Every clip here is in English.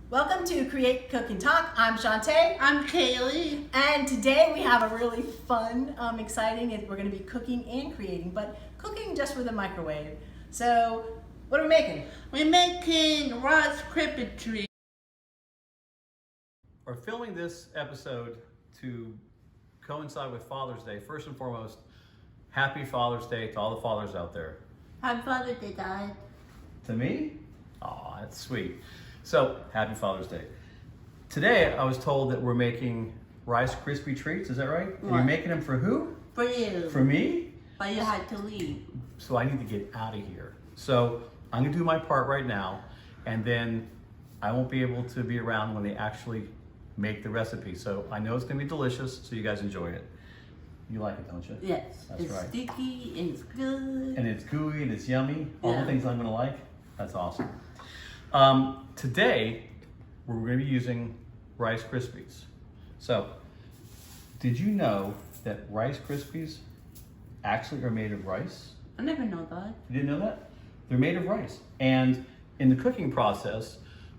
Welcome to Create, Cook, and Talk. I'm Shantae. I'm Kaylee. And today we have a really fun, exciting, we're going to be cooking and creating, but cooking just with a microwave. So, what are we making? We're making Rice Krispie Treat. We're filming this episode to coincide with Father's Day. First and foremost, happy Father's Day to all the fathers out there. Happy Father's Day, Dad. To me? Aw, that's sweet. So, happy Father's Day. Today, I was told that we're making Rice Krispie Treats, is that right? And you're making them for who? For you. For me? But you had to leave. So I need to get out of here. So I'm gonna do my part right now, and then I won't be able to be around when they actually make the recipe. So I know it's gonna be delicious, so you guys enjoy it. You like it, don't you? Yes. That's it's right. sticky and it's good. And it's gooey and it's yummy. All Yeah. the things I'm gonna like. That's awesome. Today, we're gonna be using Rice Krispies. So, did you know that Rice Krispies actually are made of rice? I never know that. You didn't know that? They're made of rice. And in the cooking process,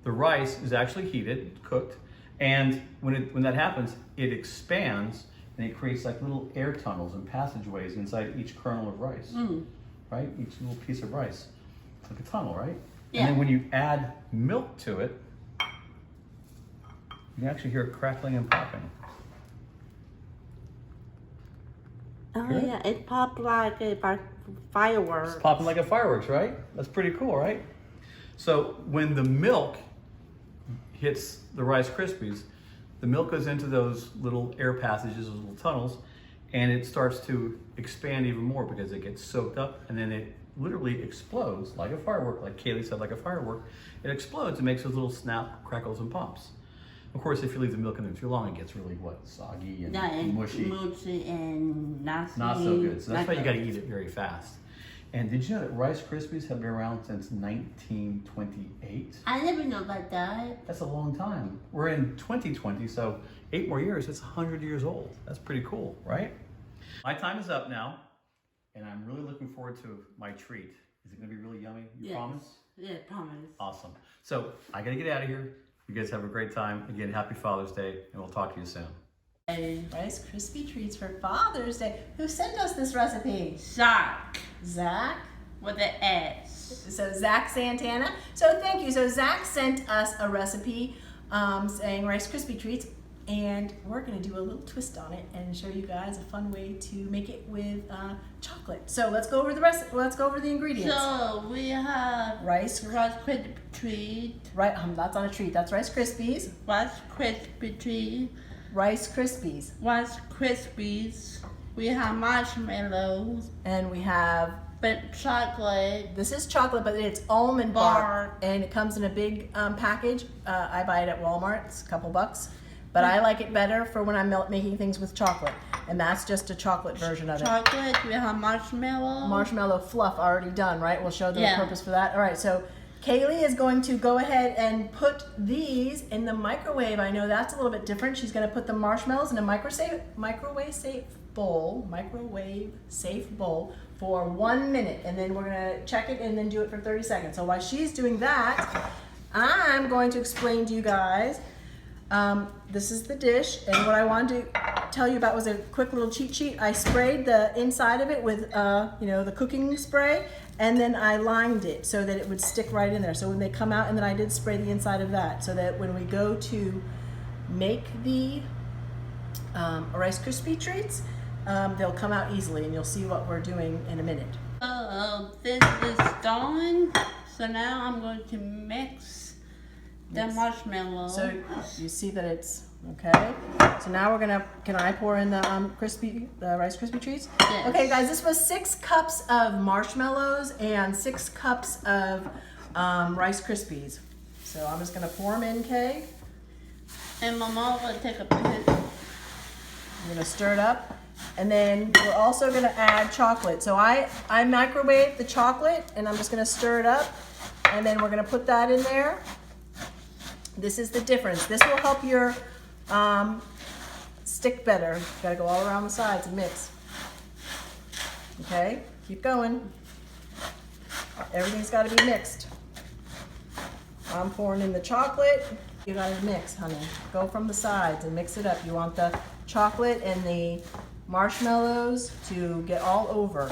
the rice is actually heated, cooked, and when that happens, it expands and it creates like little air tunnels and passageways inside each kernel of rice, right? Each little piece of rice. It's like a tunnel, right? Yeah. And then when you add milk to it, you can actually hear it crackling and popping. Oh Good. yeah, it popped like a fireworks. It's popping like a fireworks, right? That's pretty cool, right? So when the milk hits the Rice Krispies, the milk goes into those little air passages, those little tunnels, and it starts to expand even more because it gets soaked up, and then it literally explodes like a firework, like Kaylee said, like a firework. It explodes and makes those little snap, crackles, and pops. Of course, if you leave the milk in there too long, it gets really, soggy and, Yeah, and mushy. mushy and not Not so good. So that's why you not got to good. eat it very fast. And did you know that Rice Krispies have been around since 1928? I never know about that. That's a long time. We're in 2020, so 8 more years, it's 100 years old. That's pretty cool, right? My time is up now, and I'm really looking forward to my treat. Is it going to be really yummy? You Yes. promise? Yeah, promise. Awesome. So I got to get out of here. You guys have a great time. Again, happy Father's Day, and we'll talk to you soon. Rice Krispie Treats for Father's Day. Who sent us this recipe? Zach Zach? with an S. So Zach Santana. So thank you. So Zach sent us a recipe saying Rice Krispie Treats, and we're going to do a little twist on it and show you guys a fun way to make it with chocolate. So let's go over the rest. Let's go over the ingredients. So we have Rice Krispie Treat, Right, that's on a treat. That's Rice Krispies. Rice Krispie Treat, Rice Krispies. Rice Krispies. We have marshmallows, And we have, but chocolate. this is chocolate, but it's almond bark. And it comes in a big package. I buy it at Walmart. It's a couple bucks. But I like it better for when I'm making things with chocolate. And that's just a chocolate version of it. Chocolate. We have marshmallow. Marshmallow fluff already done, right? We'll show the Yeah. purpose for that. All right, so Kaylee is going to go ahead and put these in the microwave. I know that's a little bit different. She's going to put the marshmallows in a microwave safe bowl for 1 minute, and then we're going to check it and then do it for 30 seconds. So while she's doing that, I'm going to explain to you guys. This is the dish, and what I wanted to tell you about was a quick little cheat sheet. I sprayed the inside of it with, the cooking spray, and then I lined it so that it would stick right in there. So when they come out, and then I did spray the inside of that, so that when we go to make the Rice Krispie Treats, they'll come out easily, and you'll see what we're doing in a minute. This is done. So now I'm going to mix the marshmallow. So you see that it's okay. So now we're gonna. Can I pour in the Rice Krispie Treats? Yes. Okay, guys. This was 6 cups of marshmallows and 6 cups of Rice Krispies. So I'm just gonna pour them in, Kay. And my mom will take a piece. I'm gonna stir it up, and then we're also gonna add chocolate. So I microwave the chocolate, and I'm just gonna stir it up, and then we're gonna put that in there. This is the difference. This will help your stick better. Gotta go all around the sides and mix. Okay, keep going. Everything's gotta be mixed. I'm pouring in the chocolate. You gotta mix, honey. Go from the sides and mix it up. You want the chocolate and the marshmallows to get all over.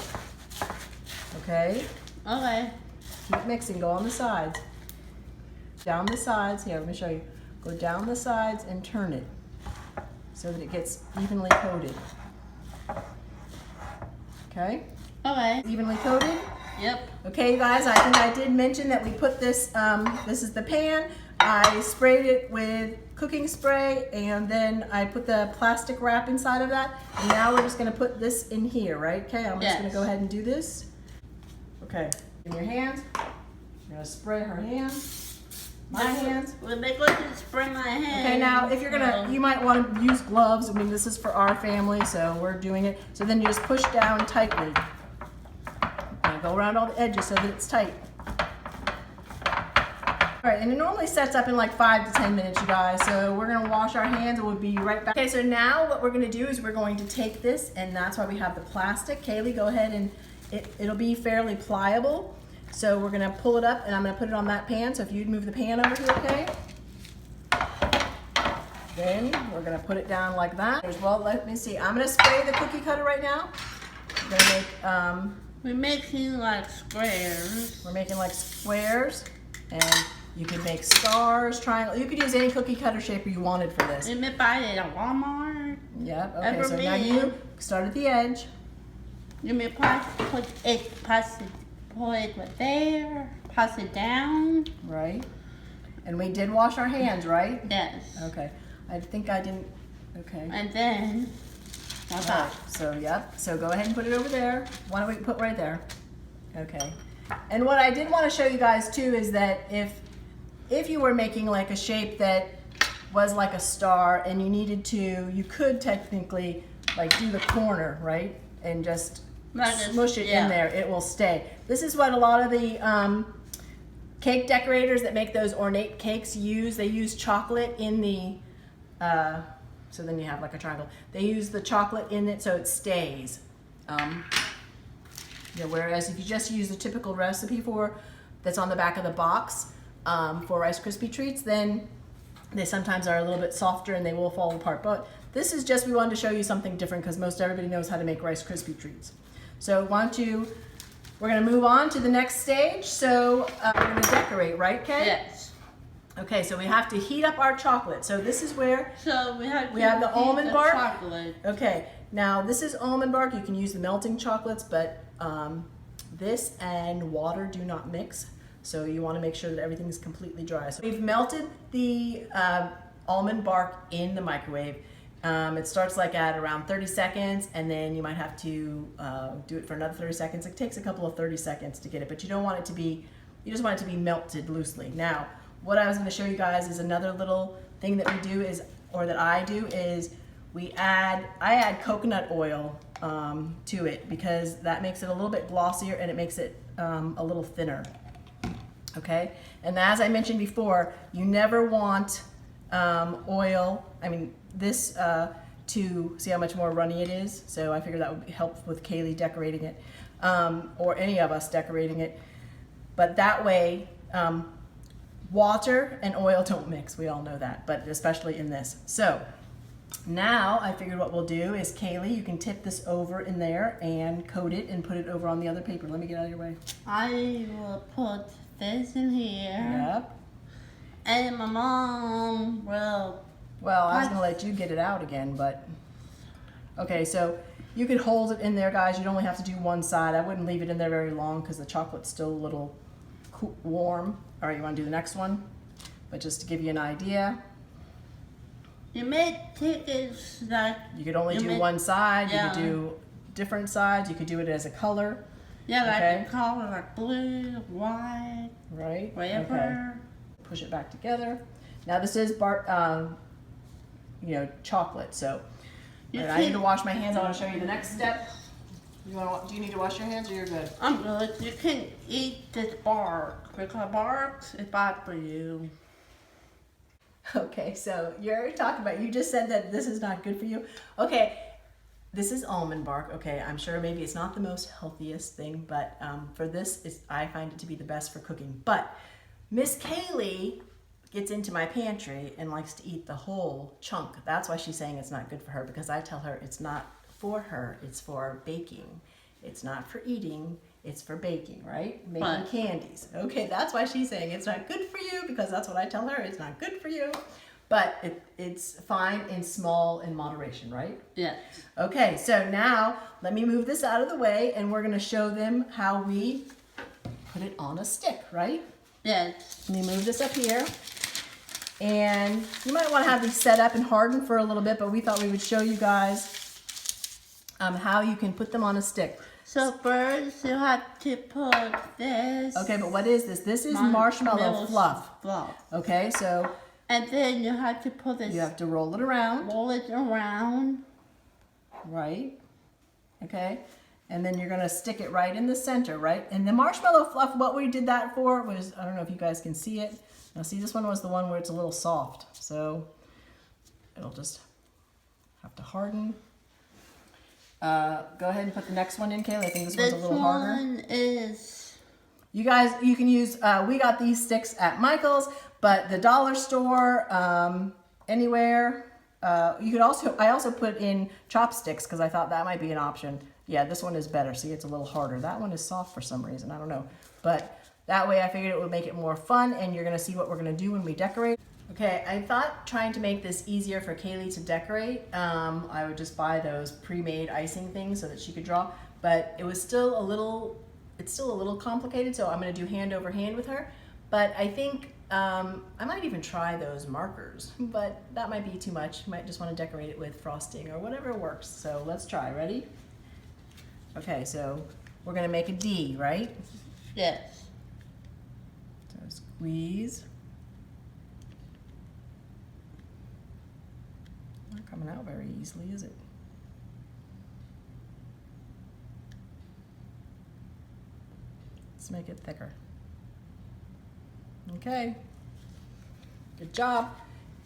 Okay? Okay. Keep mixing, go on the sides. Down the sides, here, let me show you. Go down the sides and turn it so that it gets evenly coated. Okay? Okay. Evenly coated? Yep. Okay, you guys, I think I did mention that we put this, this is the pan. I sprayed it with cooking spray and then I put the plastic wrap inside of that. And now we're just gonna put this in here, right? Okay, I'm just gonna go ahead and do this. Okay, in your hands. You're gonna spray her hands, my hands. We're going to spray my hands. Okay, now if you're gonna, you might want to use gloves. I mean, this is for our family, so we're doing it. So then you just push down tightly. And go around all the edges so that it's tight. All right, and it normally sets up in like 5 to 10 minutes, you guys. So we're gonna wash our hands and we'll be right back. Okay, so now what we're gonna do is we're going to take this, and that's why we have the plastic. Kaylee, go ahead and it'll be fairly pliable. So we're gonna pull it up and I'm gonna put it on that pan. So if you'd move the pan over here, okay? Then we're gonna put it down like that. Well, let me see. I'm gonna spray the cookie cutter right now. I'm gonna make, we're making like squares. we're making like squares, and you can make stars, triangles. You could use any cookie cutter shape you wanted for this. We may buy it at Walmart. Yep, okay, so now you start at the edge. You may pass it right there, pass it down. Right. And we did wash our hands, right? Yes. Okay. I think I didn't, okay. And then, like All right, that. so yep, so go ahead and put it over there. Why don't we put right there? Okay. And what I did want to show you guys too is that if you were making like a shape that was like a star and you needed to, you could technically like do the corner, right? And just Like smush it in there, it will stay. This is what a lot of the cake decorators that make those ornate cakes use. They use chocolate in the, so then you have like a triangle. They use the chocolate in it so it stays. Yeah, whereas if you just use the typical recipe that's on the back of the box for Rice Krispie Treats, then they sometimes are a little bit softer and they will fall apart. But this is just, we wanted to show you something different because most everybody knows how to make Rice Krispie Treats. So we're gonna move on to the next stage. So we're gonna decorate, right, Kay? Yes. Okay, so we have to heat up our chocolate. So this is where, So we have the almond bark. Chocolate. Okay, now this is almond bark. You can use the melting chocolates, but this and water do not mix. So you wanna make sure that everything is completely dry. So we've melted the almond bark in the microwave. It starts like at around 30 seconds, and then you might have to do it for another 30 seconds. It takes a couple of 30 seconds to get it, but you don't want it to be, you just want it to be melted loosely. Now, what I was gonna show you guys is another little thing that we do is, or that I do is, I add coconut oil to it because that makes it a little bit glossier and it makes it a little thinner. Okay, and as I mentioned before, you never want oil, this to see how much more runny it is. So I figured that would help with Kaylee decorating it, or any of us decorating it. But that way, water and oil don't mix. We all know that, but especially in this. So now I figured what we'll do is, Kaylee, you can tip this over in there and coat it and put it over on the other paper. Let me get out of your way. I will put this in here. Yep. And my mom will. Well, I was gonna let you get it out again, but okay. So you could hold it in there, guys. You'd only have to do one side. I wouldn't leave it in there very long because the chocolate's still a little warm. All right, you want to do the next one? But just to give you an idea, You may take it like. you could only do one side. Yeah. You could do different sides. You could do it as a color. Yeah, like Okay. a color like blue, white, Right. whatever. Okay. Push it back together. Now this is chocolate. So You I need to can- wash my hands. I want to show you the next step. Do you need to wash your hands, or you're good? I'm good. You can eat this bark because bark is bad for you. Okay, so you're talking about, you just said that this is not good for you. Okay, this is almond bark. Okay, I'm sure maybe it's not the most healthiest thing, but for this, I find it to be the best for cooking. But Miss Kaylee gets into my pantry and likes to eat the whole chunk. That's why she's saying it's not good for her, because I tell her it's not for her, it's for baking. It's not for eating, it's for baking, right? Making Right. candies. Okay, that's why she's saying it's not good for you, because that's what I tell her, it's not good for you. But it's fine in small in moderation, right? Yes. Okay, so now let me move this out of the way and we're gonna show them how we put it on a stick, right? Yes. Let me move this up here. And you might want to have these set up and harden for a little bit, but we thought we would show you guys how you can put them on a stick. So first you have to put this. Okay, but what is this? This is marshmallow fluff. Okay, so And then you have to put this. you have to roll it around, roll it around. right? Okay, and then you're gonna stick it right in the center, right? And the marshmallow fluff, what we did that for was, I don't know if you guys can see it. Now see, this one was the one where it's a little soft, so it'll just have to harden. Go ahead and put the next one in, Kayla. I think this one's a little harder. This one is. You guys, you can use, we got these sticks at Michael's, but the dollar store, anywhere. You could also, I also put in chopsticks because I thought that might be an option. Yeah, this one is better. See, it's a little harder. That one is soft for some reason. I don't know. But that way I figured it would make it more fun, and you're going to see what we're going to do when we decorate. Okay, I thought trying to make this easier for Kaylee to decorate, I would just buy those pre-made icing things so that she could draw. But it was still a little, it's still a little complicated, so I'm going to do hand over hand with her. But I think I might even try those markers, but that might be too much. You might just want to decorate it with frosting or whatever works. So let's try. Ready? Okay, so we're going to make a D, right? Yes. So squeeze. Not coming out very easily, is it? Let's make it thicker. Okay. Good job.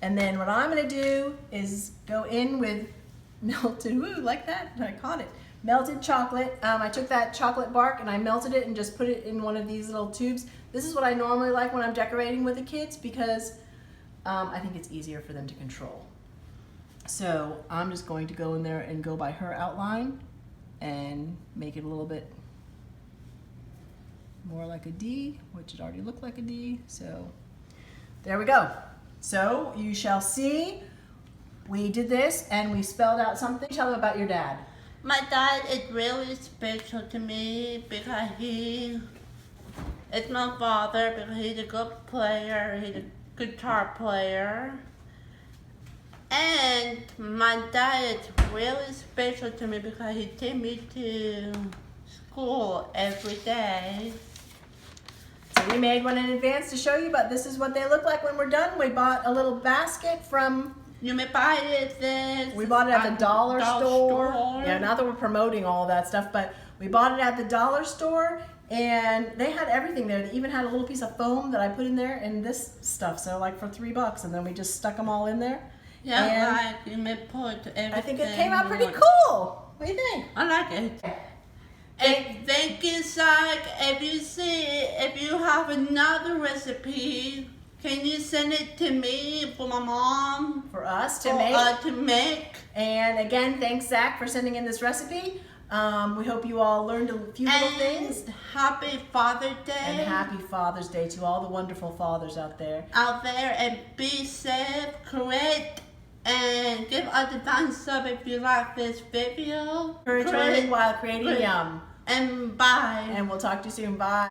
And then what I'm going to do is go in with melted, ooh, like that, I caught it. Melted chocolate. I took that chocolate bark and I melted it and just put it in one of these little tubes. This is what I normally like when I'm decorating with the kids because I think it's easier for them to control. So I'm just going to go in there and go by her outline and make it a little bit more like a D, which it already looked like a D. So there we go. So you shall see, we did this and we spelled out something. Tell them about your dad. My dad is really special to me because he is my father, because he's a good player, he's a guitar player. And my dad is really special to me because he takes me to school every day. So we made one in advance to show you, but this is what they look like when we're done. We bought a little basket from... You may buy it this. We bought it at the dollar store. store. Yeah, not that we're promoting all that stuff, but we bought it at the dollar store and they had everything there. They even had a little piece of foam that I put in there and this stuff. So like for $3, and then we just stuck them all in there. Yeah, and like you may put everything. I think it came out pretty on. cool. What do you think? I like it. And thank you, Zach. If you have another recipe, can you send it to me for my mom? For us to For make. to make. And again, thanks Zach for sending in this recipe. We hope you all learned a few little things. Happy Father's Day. And happy Father's Day to all the wonderful fathers out there. And be safe, correct, and give us a thumbs up if you like this video. Encourage learning while creating Correct. yum. And bye. And we'll talk to you soon. Bye.